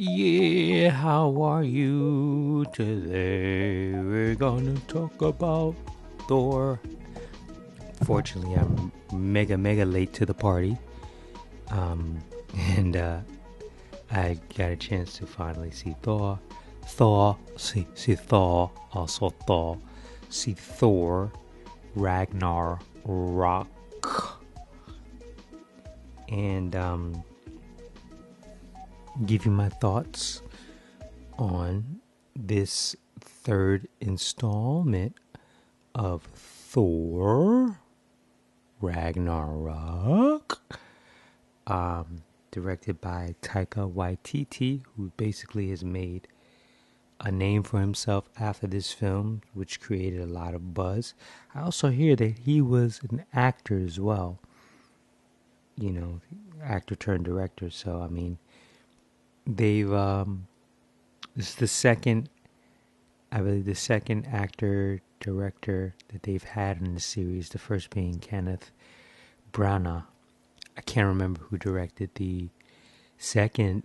Yeah, how are you today? We're gonna talk about Thor. Fortunately, I'm mega late to the party. Um, and I got a chance to finally see Thor. See Thor, also Thor. See Thor, Ragnar, Rock. And give you my thoughts on this third installment of Thor Ragnarok, directed by Taika Waititi, who basically has made a name for himself after this film, which created a lot of buzz. I also hear that he was an actor as well, actor turned director. So, I mean, they've, this is the second actor director that they've had in the series. The first being Kenneth Branagh. I can't remember who directed the second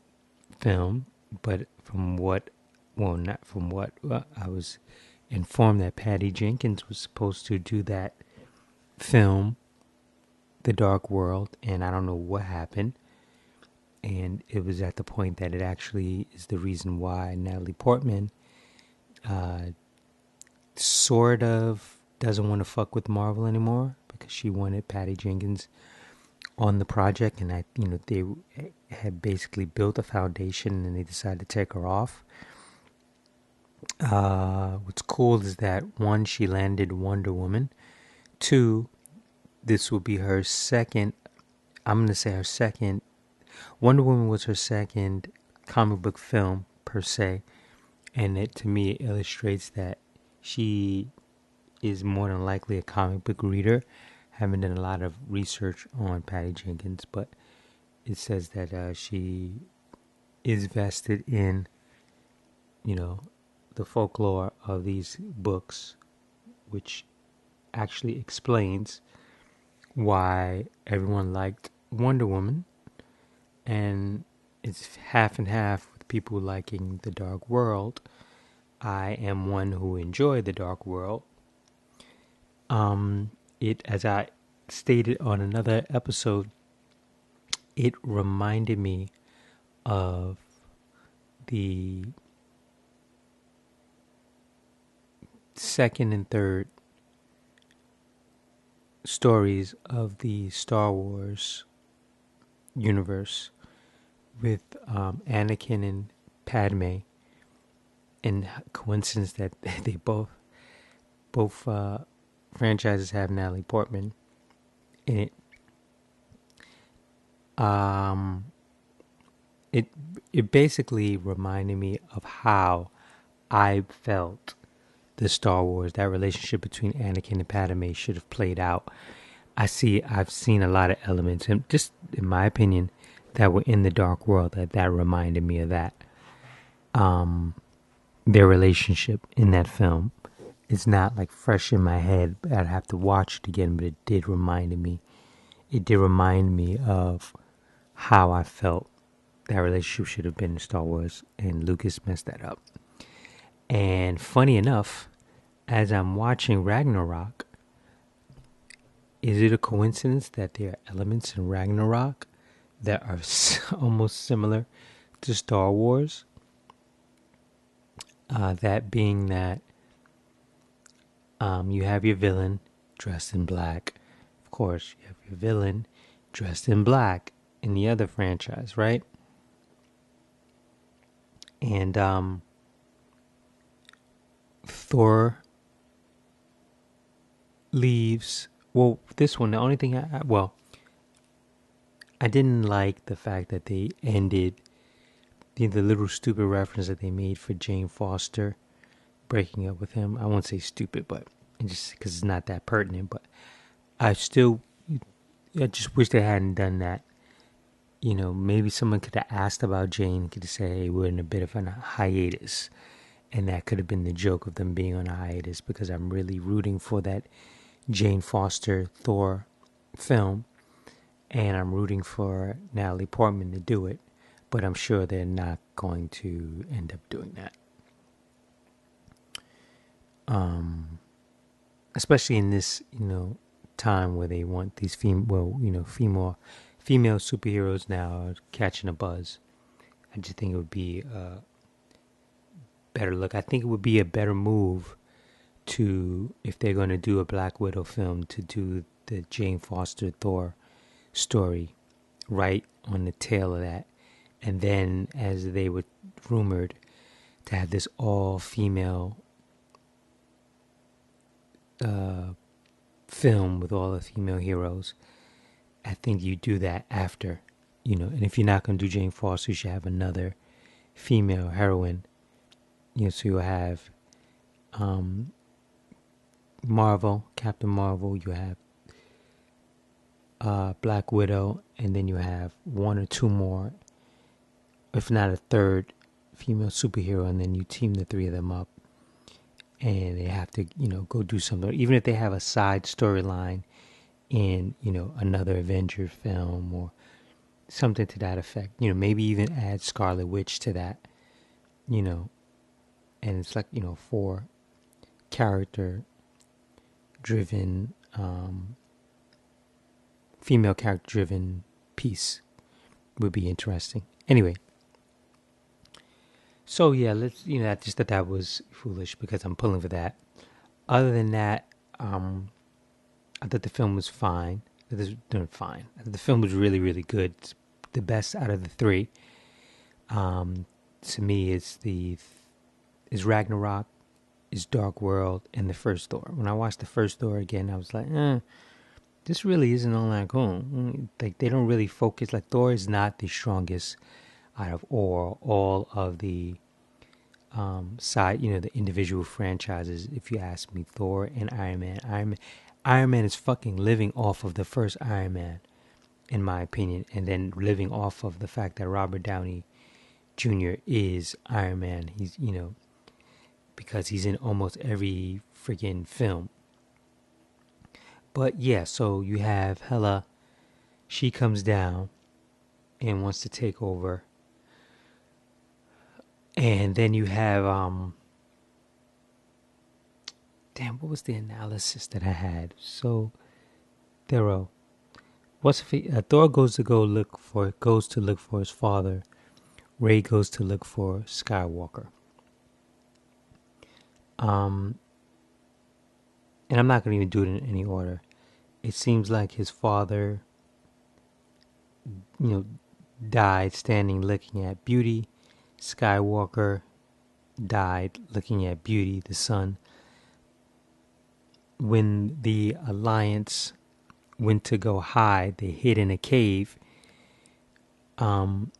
film, but I was informed that Patty Jenkins was supposed to do that film, The Dark World, and I don't know what happened. And it was at the point that it actually is the reason why Natalie Portman sort of doesn't want to fuck with Marvel anymore, because she wanted Patty Jenkins on the project, and they had basically built a foundation, and they decided to take her off. What's cool is that, one, she landed Wonder Woman. Two, this will be her second. I'm gonna say her second. Wonder Woman was her second comic book film per se, and it, to me, it illustrates that she is more than likely a comic book reader. Haven't done a lot of research on Patty Jenkins, but it says that she is vested in, the folklore of these books, which actually explains why everyone liked Wonder Woman, and it's half and half with people liking The Dark World. I am one who enjoyed The Dark World. As I stated on another episode, it reminded me of the second and third stories of the Star Wars universe, with Anakin and Padme, and coincidence that they both franchises have Natalie Portman in it. It basically reminded me of how I felt the Star Wars, that relationship between Anakin and Padme, should have played out. I've seen a lot of elements, and just in my opinion, that were in The Dark World that reminded me of that. Their relationship in that film. It's not like fresh in my head. I'd have to watch it again, but it did remind me. It did remind me of how I felt that relationship should have been in Star Wars, and Lucas messed that up. And funny enough, as I'm watching Ragnarok, is it a coincidence that there are elements in Ragnarok that are almost similar to Star Wars? That being that you have your villain dressed in black. Of course, you have your villain dressed in black in the other franchise, right? And Thor leaves. Well, this one, the only thing I didn't like the fact that they ended the little stupid reference that they made for Jane Foster breaking up with him. I won't say stupid, but just because it's not that pertinent. But I just wish they hadn't done that. Maybe someone could have asked about Jane, could have said, hey, we're in a bit of a hiatus. And that could have been the joke of them being on a hiatus, because I'm really rooting for that Jane Foster Thor film. And I'm rooting for Natalie Portman to do it. But I'm sure they're not going to end up doing that. Especially in this, time where they want these female superheroes now are catching a buzz. I just think it would be a better look. I think it would be a better move to, if they're going to do a Black Widow film, to do the Jane Foster Thor story right on the tail of that. And then, as they were rumored, to have this all-female film with all the female heroes. I think you do that after, and if you're not going to do Jane Foster, you should have another female heroine. So you'll have Captain Marvel, you have Black Widow, and then you have one or two more, if not a third female superhero, and then you team the three of them up, and they have to, go do something. Even if they have a side storyline in, another Avenger film or something to that effect, maybe even add Scarlet Witch to that, and it's like, 4 character driven, female character driven piece would be interesting. Anyway, so yeah, let's, I just thought that was foolish because I'm pulling for that. Other than that, I thought the film was fine. Fine. I thought the film was really, really good. It's the best out of the 3. To me, it's Ragnarok, is Dark World, and the first Thor. When I watched the first Thor again, I was like, this really isn't all that cool. Like, they don't really focus. Like, Thor is not the strongest out of all of the side, the individual franchises. If you ask me, Thor and Iron Man. Iron Man is fucking living off of the first Iron Man, in my opinion, and then living off of the fact that Robert Downey Jr. is Iron Man. He's, because he's in almost every freaking film. But yeah, so you have Hela. She comes down and wants to take over. And then you have, what was the analysis that I had? So thorough. Thor goes to look for his father. Ray goes to look for Skywalker. And I'm not going to even do it in any order. It seems like his father, died standing looking at Beauty. Skywalker died looking at Beauty, the son. When the Alliance went to go hide, they hid in a cave. When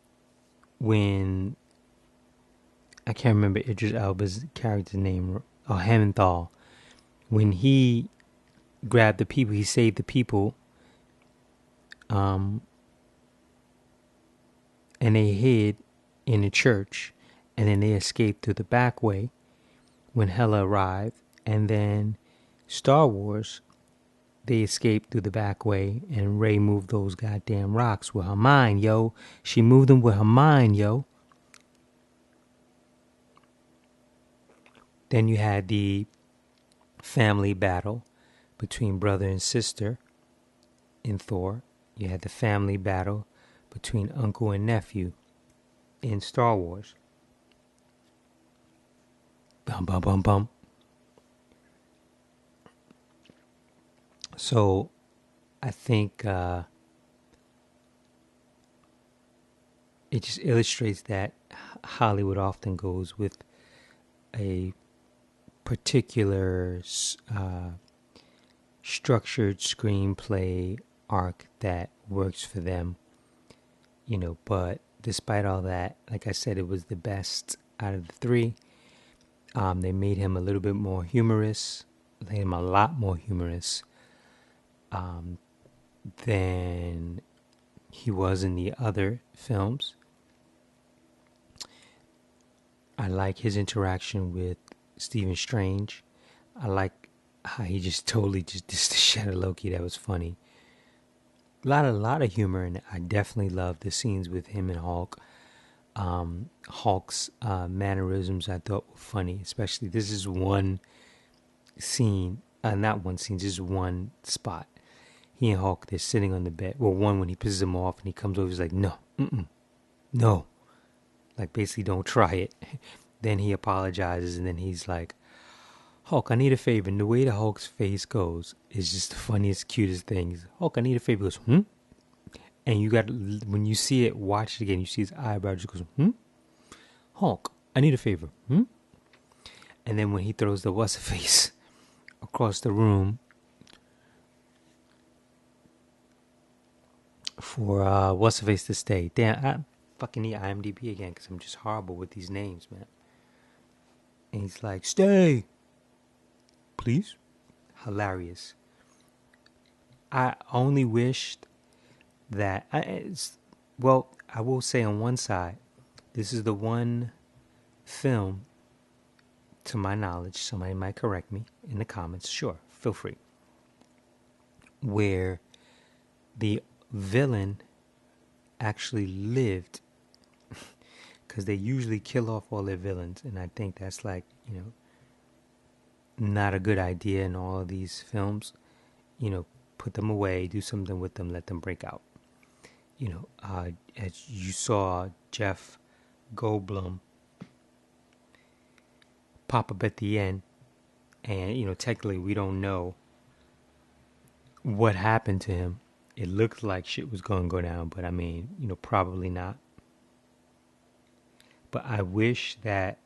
I can't remember Idris Elba's character's name, Hemmenthal, when he grabbed the people, he saved the people, and they hid in a church, and then they escaped through the back way when Hela arrived. And then Star Wars, they escaped through the back way, and Rey moved those goddamn rocks with her mind, yo. She moved them with her mind, yo. Then you had the family battle between brother and sister in Thor. You had the family battle between uncle and nephew in Star Wars. Bum, bum, bum, bum. So I think it just illustrates that Hollywood often goes with a particular structured screenplay arc that works for them, but despite all that, like I said, it was the best out of the 3. They made him a little bit more humorous, made him a lot more humorous than he was in the other films. I like his interaction with Stephen Strange. I like how he just totally just the shit of Loki. That was funny. A lot of humor in it. I definitely love the scenes with him and Hulk. Hulk's mannerisms I thought were funny. Especially, this is one scene, not one scene, just one spot. He and Hulk, they're sitting on the bed. Well, one, when he pisses him off and he comes over, he's like, no, no. Like, basically, don't try it. Then he apologizes, and then he's like, Hulk, I need a favor. And the way the Hulk's face goes is just the funniest, cutest thing. Hulk, I need a favor. He goes, And you got, when you see it, watch it again. You see his eyebrow just goes, Hulk, I need a favor. And then when he throws the what's-a-face across the room for what's-a-face to stay. Damn, I fucking need IMDb again because I'm just horrible with these names, man. And he's like, stay, please. Hilarious. I only wished that, I will say on one side, this is the one film, to my knowledge, somebody might correct me in the comments, sure, feel free, where the villain actually lived, because they usually kill off all their villains, and I think that's like, not a good idea in all of these films. Put them away, do something with them, let them break out. As you saw Jeff Goldblum pop up at the end, and technically we don't know what happened to him. It looked like shit was going to go down, but I mean, probably not. But I wish that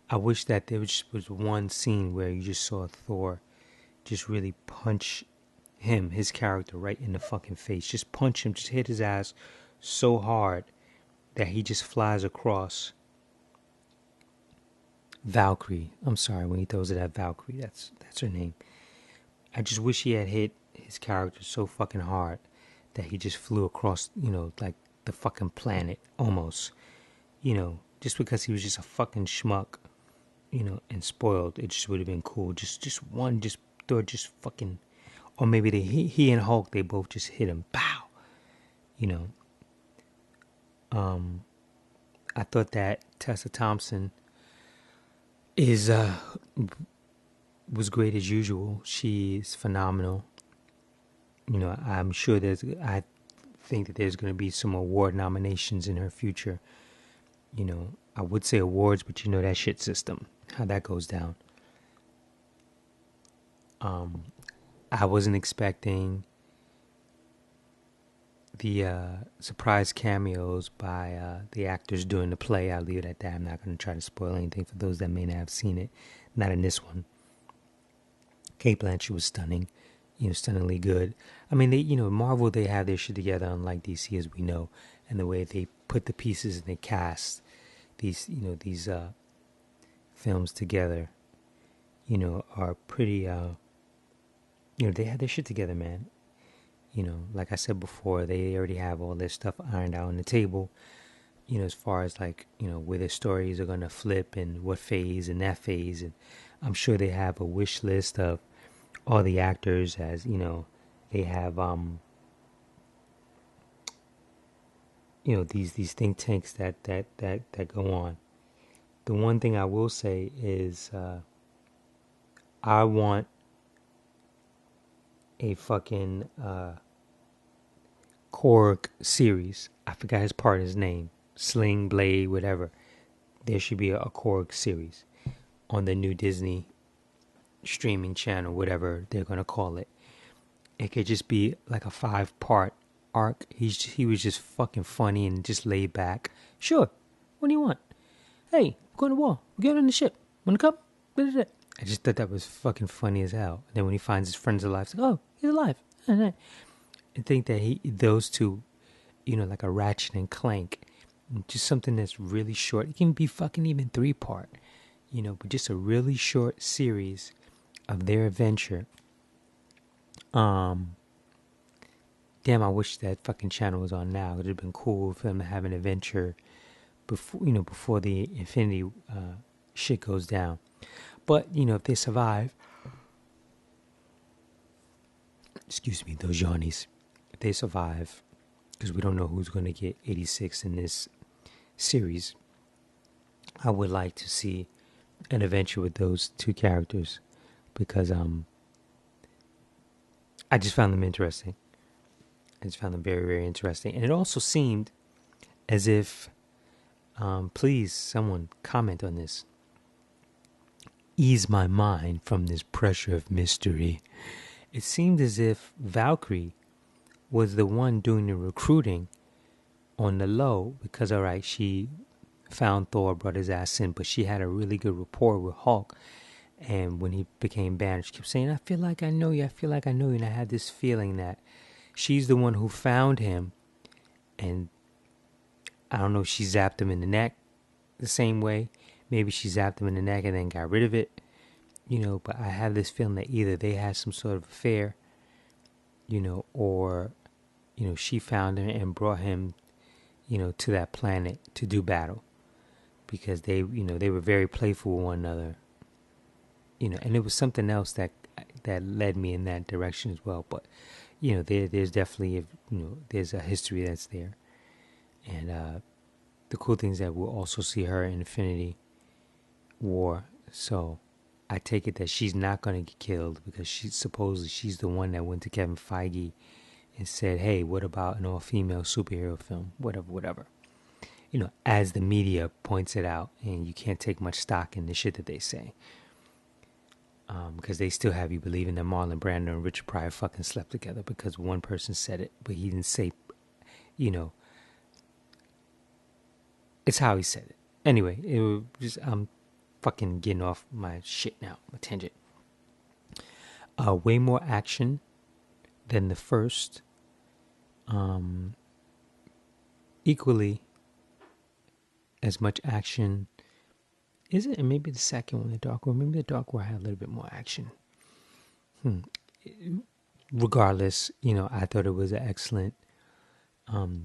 there was one scene where you just saw Thor just really punch his character, right in the fucking face. Just punch him, just hit his ass so hard that he just flies across. Valkyrie. I'm sorry, when he throws it at Valkyrie, that's her name. I just wish he had hit his character so fucking hard that he just flew across, like the fucking planet almost. Just because he was just a fucking schmuck, and spoiled, it just would have been cool. Just one, just Thor, just fucking, or maybe he and Hulk, they both just hit him, pow. I thought that Tessa Thompson was great as usual. She's phenomenal. I'm sure I think that there's going to be some award nominations in her future. I would say awards, but that shit system, how that goes down. I wasn't expecting the surprise cameos by the actors during the play. I'll leave it at that. I'm not going to try to spoil anything for those that may not have seen it. Not in this one. Cate Blanchett was stunning, stunningly good. I mean, they, Marvel, they have their shit together, unlike DC, as we know, and the way they put the pieces and they cast these films together, are pretty, they have their shit together, man. Like I said before, they already have all their stuff ironed out on the table, as far as like, where their stories are going to flip and what phase and that phase. And I'm sure they have a wish list of all the actors, as, they have, these think tanks that go on. The one thing I will say is, I want a fucking Korg series. I forgot his name. Sling, Blade, whatever. There should be a Korg series on the new Disney streaming channel, whatever they're going to call it. It could just be like a 5-part arc. He was just fucking funny and just laid back. Sure. What do you want? Hey, go to war. Get on the ship. Want to come? I just thought that was fucking funny as hell. And then when he finds his friends alive, it's like, oh, he's alive. I think that those two, like a Ratchet and Clank, just something that's really short. It can be fucking even 3-part, but just a really short series of their adventure. Damn, I wish that fucking channel was on now. It would have been cool for them to have an adventure before the Infinity shit goes down. But, if they survive, excuse me, those Johnnies, if they survive, because we don't know who's going to get 86 in this series. I would like to see an adventure with those two characters because I just found them interesting. I just found them very, very interesting. And it also seemed as if, please, someone comment on this. Ease my mind from this pressure of mystery. It seemed as if Valkyrie was the one doing the recruiting on the low because, all right, she found Thor, brought his ass in, but she had a really good rapport with Hulk. And when he became banned, she kept saying, I feel like I know you, I feel like I know you. And I had this feeling that she's the one who found him. And I don't know if she zapped him in the neck the same way. Maybe she zapped him in the neck and then got rid of it. But I have this feeling that either they had some sort of affair, or, she found him and brought him, to that planet to do battle. Because they were very playful with one another. And it was something else that led me in that direction as well. But, there's definitely, there's a history that's there. And the cool thing is that we'll also see her in Infinity War. So I take it that she's not going to get killed because she's the one that went to Kevin Feige and said, hey, what about an all-female superhero film? Whatever. As the media points it out, and you can't take much stock in the shit that they say. Because they still have you believing that Marlon Brando and Richard Pryor fucking slept together because one person said it, but he didn't say, it's how he said it. Anyway, it was just, I'm fucking getting off my shit now, my tangent. Way more action than the first. Equally as much action. Is it? And maybe the second one, the Dark War. Maybe the Dark War had a little bit more action. Regardless, I thought it was an excellent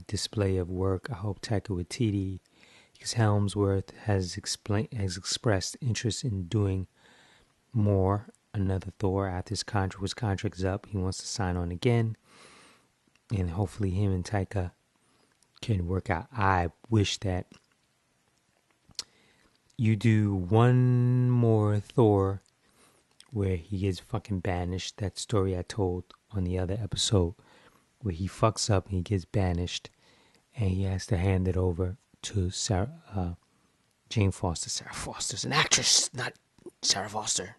display of work. I hope Taika Waititi, because Helmsworth has expressed interest in doing more. Another Thor after his contract is up. He wants to sign on again, and hopefully him and Taika can work out. I wish that you do one more Thor where he gets fucking banished. That story I told on the other episode where he fucks up and he gets banished and he has to hand it over to Jane Foster. Sarah Foster's an actress, not Sarah Foster.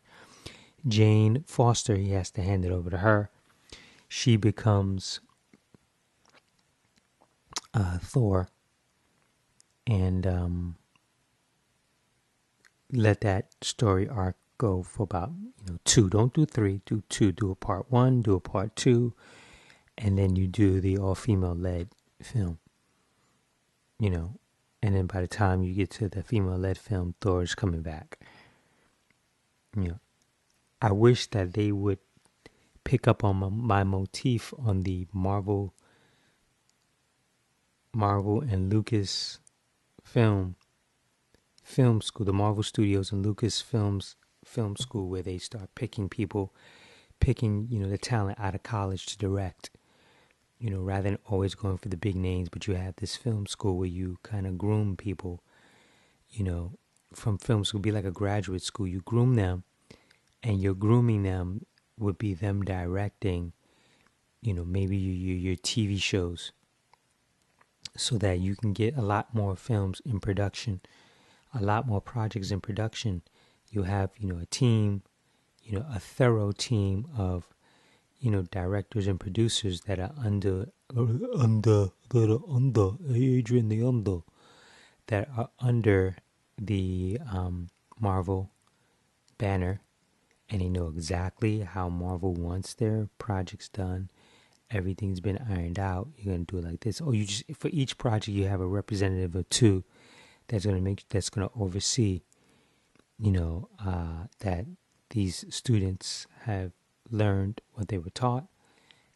Jane Foster, he has to hand it over to her. She becomes Thor, and let that story arc go for about 2. Don't do 3, do 2. Do a part 1, do a part 2, and then you do the all-female led film. And then by the time you get to the female led film, Thor's coming back. I wish that they would pick up on my motif on the Marvel and Lucas film school, the Marvel Studios and Lucas Films film school, where they start picking the talent out of college to direct, rather than always going for the big names. But you have this film school where you kind of groom people, from film school, be like a graduate school. You groom them, and your grooming them would be them directing, maybe your TV shows, so that you can get a lot more films in production, a lot more projects in production. You have, a team, a thorough team of, directors and producers that are under the Marvel banner, and they know exactly how Marvel wants their projects done. Everything's been ironed out. You're gonna do it like this. Or you just, for each project, you have a representative or two that's gonna oversee, that these students have learned what they were taught,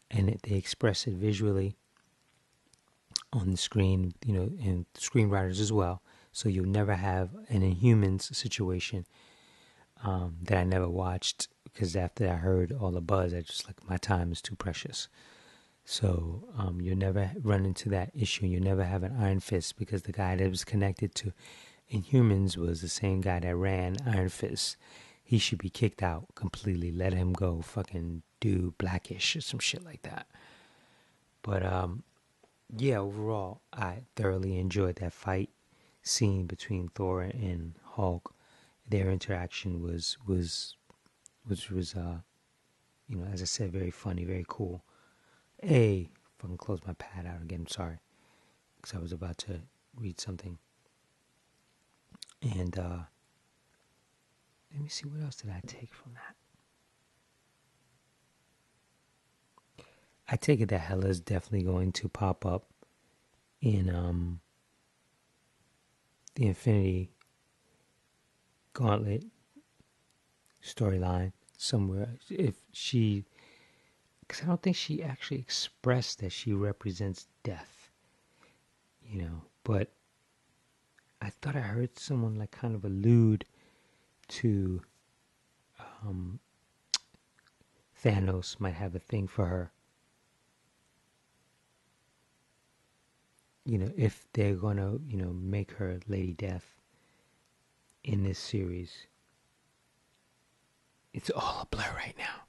and that they express it visually on the screen, and screenwriters as well. So you'll never have an Inhumans situation that I never watched, because after I heard all the buzz, I just my time is too precious. So you'll never run into that issue. You'll never have an Iron Fist because the guy that was connected to Inhumans was the same guy that ran Iron Fist. He should be kicked out completely. Let him go. Fucking do Blackish or some shit like that. But yeah, overall, I thoroughly enjoyed that fight scene between Thor and Hulk. Their interaction was as I said, very funny, very cool. Hey, fucking close my pad out again. I'm sorry, because I was about to read something. And let me see, what else did I take from that? I take it that Hela's definitely going to pop up in the Infinity Gauntlet storyline somewhere. If she, because I don't think she actually expressed that she represents death, but I thought I heard someone like kind of allude to Thanos might have a thing for her. If they're gonna, make her Lady Death in this series. It's all a blur right now.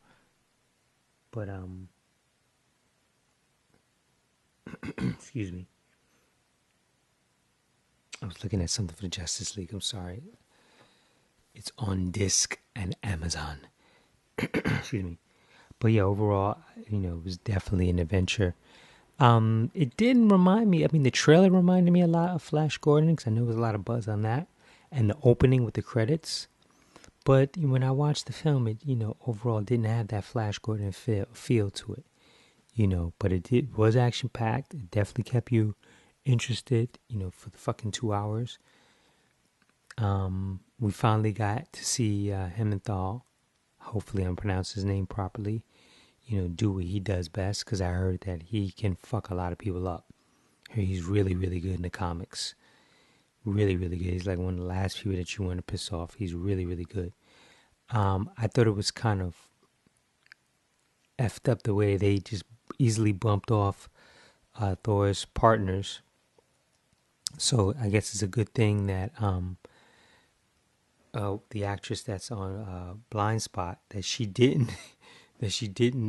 But excuse me. I was looking at something for the Justice League. I'm sorry. It's on disc and Amazon. Excuse me. But yeah, overall, it was definitely an adventure. It didn't remind me. I mean, the trailer reminded me a lot of Flash Gordon because I know there was a lot of buzz on that, and the opening with the credits. But when I watched the film, it overall didn't have that Flash Gordon feel to it. But it was action packed. It definitely kept you interested. For the fucking 2 hours. We finally got to see him and Thor. Hopefully, I'm pronouncing his name properly. Do what he does best, because I heard that he can fuck a lot of people up. He's really, really good in the comics. Really, really good. He's like one of the last people that you want to piss off. He's really, really good. I thought it was kind of effed up the way they just easily bumped off Thor's partners. So I guess it's a good thing that the actress that's on Blind Spot, that she didn't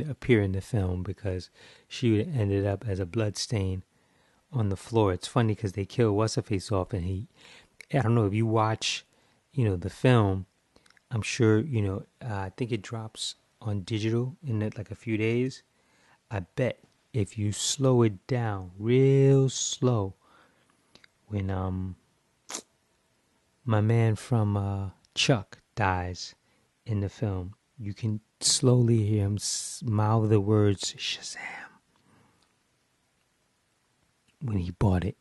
appear in the film, because she ended up as a blood stain on the floor. It's funny because they kill what's her face off, and I don't know if you watch the film. I'm sure I think it drops on digital in like a few days. I bet if you slow it down real slow, when my man from Chuck dies in the film, you can slowly hear him mouth the words Shazam when he bought it.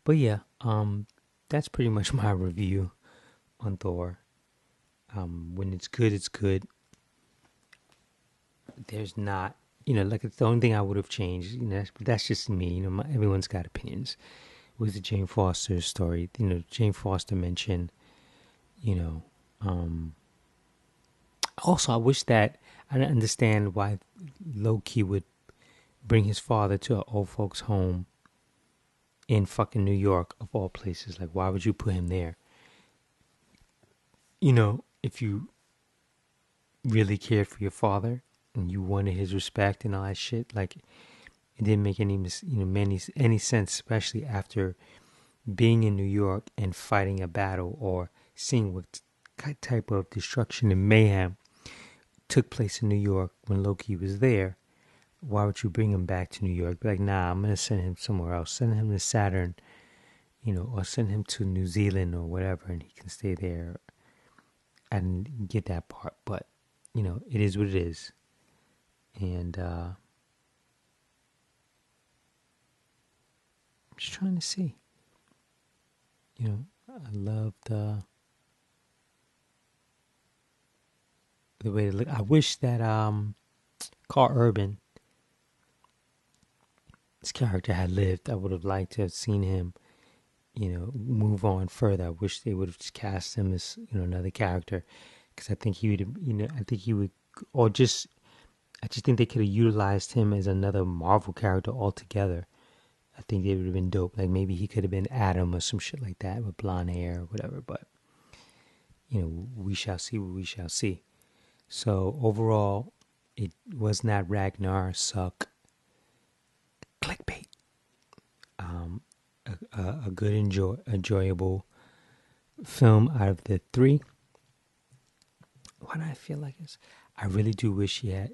But yeah, that's pretty much my review on Thor. When it's good, it's good. There's not, like the only thing I would have changed, that's just me. Everyone's got opinions. Was the Jane Foster story? Jane Foster mentioned, also, I wish that I didn't understand why Loki would bring his father to an old folks' home in fucking New York, of all places. Like, why would you put him there? If you really cared for your father and you wanted his respect and all that shit, like, it didn't make any sense, especially after being in New York and fighting a battle or seeing what type of destruction and mayhem took place in New York when Loki was there. Why would you bring him back to New York? Be like, nah, I'm gonna send him somewhere else. Send him to Saturn, or send him to New Zealand or whatever, and he can stay there. I didn't get that part, but it is what it is. And I'm just trying to see. I love the way they look. I wish that Carl Urban, this character, had lived. I would have liked to have seen him, move on further. I wish they would have just cast him as, another character, because I think he would, or just, I just think they could have utilized him as another Marvel character altogether. I think they would have been dope. Like maybe he could have been Adam or some shit like that with blonde hair or whatever. But we shall see what we shall see. So overall, it was not Ragnar suck. Clickbait. A good enjoyable film out of the three. Why do I feel like this? I really do wish he had,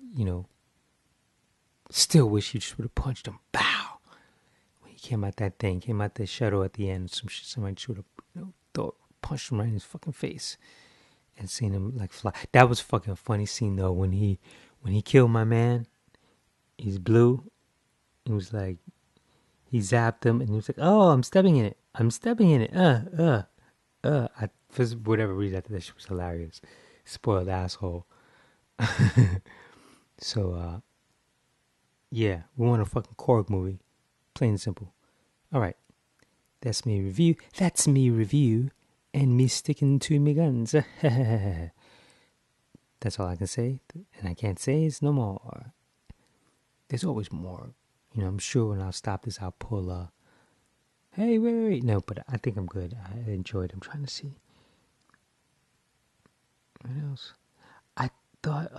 still wish he just would have punched him. Bow! When he came out that shuttle at the end. Somebody should have, punched him right in his fucking face and seen him like fly. That was a fucking funny scene though when he killed my man. He's blue. He was like, he zapped him and he was like, "Oh, I'm stepping in it. I'm stepping in it. For whatever reason, I thought that shit was hilarious. Spoiled asshole. So, yeah, we want a fucking Korg movie. Plain and simple. All right. That's me review. That's me review. And me sticking to me guns. That's all I can say. And I can't say it's no more. There's always more. I'm sure when I'll stop this, I'll pull hey, wait. No, but I think I'm good. I enjoyed it. I'm trying to see. What else? I thought,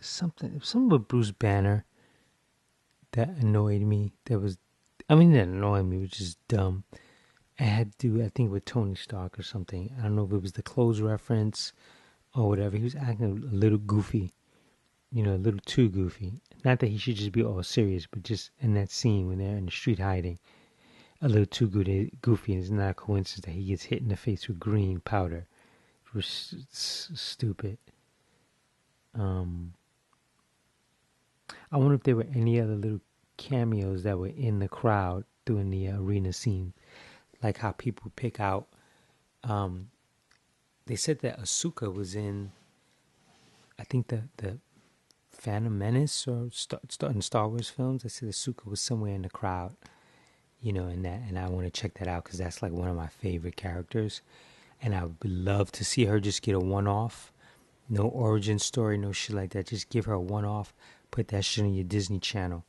something with Bruce Banner that annoyed me. That annoyed me, which is dumb. It had to do, I think, with Tony Stark or something. I don't know if it was the clothes reference or whatever. He was acting a little goofy, a little too goofy. Not that he should just be all serious, but just in that scene when they're in the street hiding, a little too goofy. And it's not a coincidence that he gets hit in the face with green powder. It was stupid. I wonder if there were any other little cameos that were in the crowd during the arena scene. Like how people pick out. They said that Asuka was in, I think the Phantom Menace or in Star Wars films. They said Asuka was somewhere in the crowd, and I want to check that out because that's like one of my favorite characters, and I would love to see her just get a one-off, no origin story, no shit like that. Just give her a one-off, put that shit on your Disney Channel,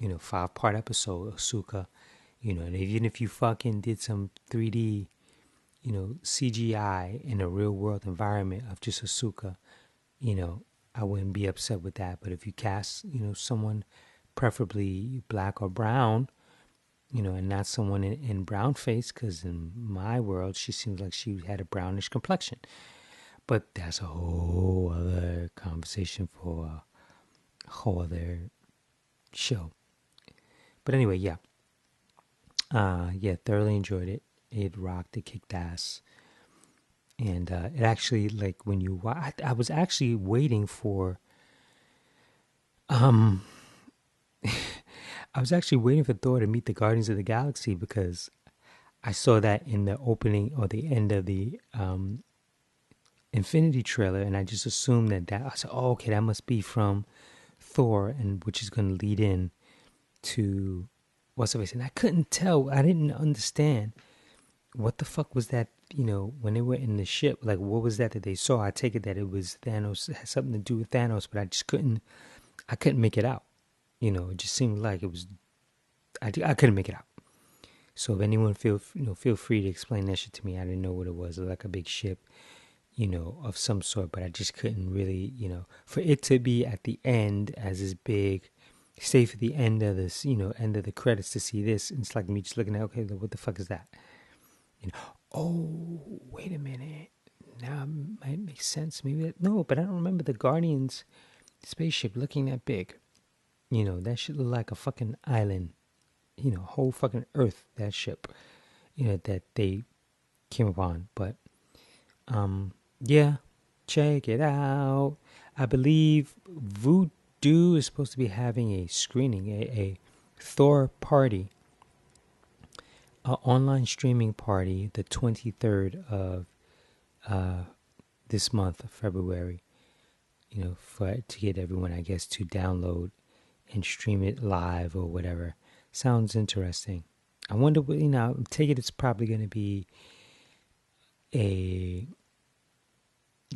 5-part episode Asuka. And even if you fucking did some 3D, CGI in a real world environment of just Asuka, I wouldn't be upset with that. But if you cast, someone preferably black or brown, and not someone in brown face, because in my world, she seems like she had a brownish complexion. But that's a whole other conversation for a whole other show. But anyway, yeah. Thoroughly enjoyed it. It rocked. It kicked ass. And it actually, like, when you watch, I was actually waiting for, I was actually waiting for Thor to meet the Guardians of the Galaxy because I saw that in the opening or the end of the Infinity trailer, and I just assumed that I said, "Oh, okay, that must be from Thor," and which is going to lead in to what's the face. And I couldn't tell. I didn't understand what the fuck was that. When they were in the ship, like what was that they saw? I take it that it was Thanos. It had something to do with Thanos, but I just couldn't. I couldn't make it out. It just seemed like it was. I couldn't make it out. So if anyone feel free to explain that shit to me. I didn't know what it was. It was like a big ship, of some sort, but I just couldn't really, for it to be at the end as this big, stay for the end of this, end of the credits to see this. And it's like me just looking at, okay, what the fuck is that? Oh, wait a minute. Now it might make sense. Maybe no, but I don't remember the Guardians spaceship looking that big. That shit look like a fucking island. Whole fucking Earth, that ship. That they came upon. But, yeah, check it out. I believe Voodoo is supposed to be having a screening, a Thor party. An online streaming party the 23rd of this month of February, to get everyone, I guess, to download and stream it live or whatever. Sounds interesting. I wonder, take it it's probably going to be a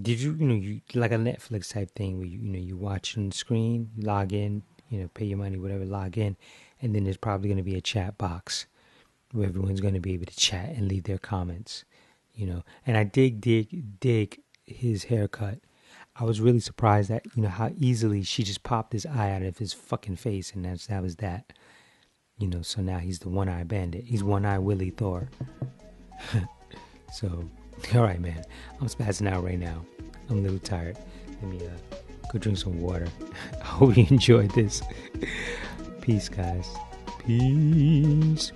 Did you like a Netflix type thing where you watch on the screen, log in, pay your money, whatever, log in, and then there's probably going to be a chat box where everyone's going to be able to chat and leave their comments, And I dig his haircut. I was really surprised that how easily she just popped his eye out of his fucking face, and that was that. So now he's the one-eye bandit. He's one-eye Willie Thor. So, all right, man. I'm spazzing out right now. I'm a little tired. Let me go drink some water. I hope you enjoyed this. Peace, guys. Peace.